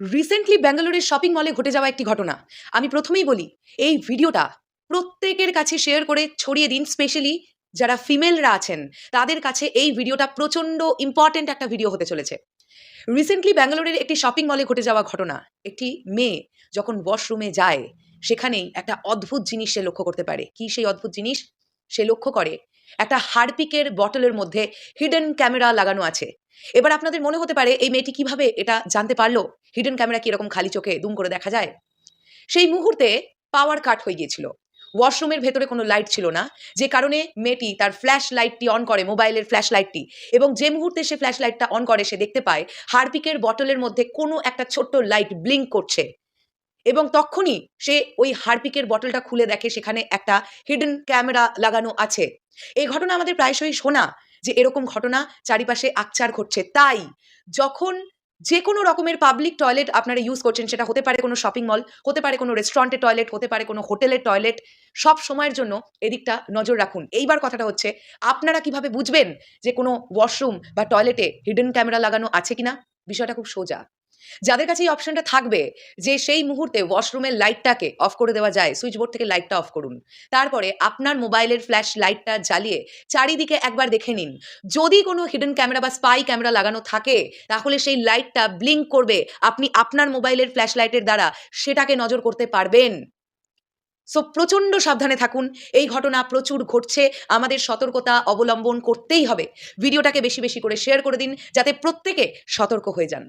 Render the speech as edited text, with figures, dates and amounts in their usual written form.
Recently ব্যাঙ্গালোরের shopping মলে ঘটে যাওয়া একটি ঘটনা। আমি প্রথমেই বলি, এই ভিডিওটা প্রত্যেকের কাছে শেয়ার করে ছড়িয়ে দিন। স্পেশালি যারা ফিমেলরা আছেন, তাদের কাছে এই ভিডিওটা প্রচণ্ড ইম্পর্টেন্ট একটা ভিডিও হতে চলেছে। রিসেন্টলি ব্যাঙ্গালোরের একটি শপিং মলে ঘটে যাওয়া ঘটনা। একটি মেয়ে যখন ওয়াশরুমে যায়, সেখানেই একটা অদ্ভুত জিনিস সে লক্ষ্য করতে পারে। কি সেই অদ্ভুত জিনিস? সে লক্ষ্য করে একটা হারপিকের বটলের মধ্যে হিডেন ক্যামেরা লাগানো আছে। এবার আপনাদের মনে হতে পারে, এই মেয়েটি কিভাবে এটা জানতে পারলো? হিডেন ক্যামেরা কি এরকম খালি চোখে দুম করে দেখা যায়? সেই মুহূর্তে পাওয়ার কাট হয়ে গিয়েছিল। ওয়াশরুমের ভেতরে কোনো লাইট ছিল না, যে কারণে মেয়েটি তার ফ্ল্যাশ লাইটটি অন করে, মোবাইলের ফ্ল্যাশ লাইটটি। এবং যে মুহূর্তে সে ফ্ল্যাশ লাইটটা অন করে, সে দেখতে পায় হারপিকের বটলের মধ্যে কোনো একটা ছোট্ট লাইট ব্লিঙ্ক করছে। এবং তক্ষুনি সে ওই হারপিকের বটলটা খুলে দেখে সেখানে একটা হিডেন ক্যামেরা লাগানো আছে। এই ঘটনা আমাদের প্রায়শই শোনা, যে এরকম ঘটনা চারিপাশে আকছার ঘটছে। তাই যখন যে কোনো রকমের পাবলিক টয়লেট আপনারা ইউজ করছেন, সেটা হতে পারে কোনো শপিং মল, হতে পারে কোনো রেস্টুরেন্টের টয়লেট, হতে পারে কোনো হোটেলের টয়লেট, সব সময়ের জন্য এদিকটা নজর রাখুন। এইবার কথাটা হচ্ছে, আপনারা কিভাবে বুঝবেন যে কোনো ওয়াশরুম বা টয়লেটে হিডেন ক্যামেরা লাগানো আছে কিনা? বিষয়টা খুব সোজা। যাদের কাছে এই অপশনটা থাকবে যে সেই মুহূর্তে ওয়াশরুমের লাইটটাকে অফ করে দেওয়া যায়, সুইচ বোর্ড থেকে লাইটটা অফ করুন। তারপরে আপনার মোবাইলের ফ্ল্যাশ লাইটটা জ্বালিয়ে চারিদিকে একবার দেখে নিন। যদি কোনো হিডেন ক্যামেরা বা স্পাই ক্যামেরা লাগানো থাকে, তাহলে সেই লাইটটা ব্লিঙ্ক করবে। আপনি আপনার মোবাইলের ফ্ল্যাশ লাইটের দ্বারা সেটাকে নজর করতে পারবেন। সো প্রচণ্ড সাবধানে থাকুন। এই ঘটনা প্রচুর ঘটছে, আমাদের সতর্কতা অবলম্বন করতেই হবে। ভিডিওটাকে বেশি বেশি করে শেয়ার করে দিন, যাতে প্রত্যেকে সতর্ক হয়ে যান।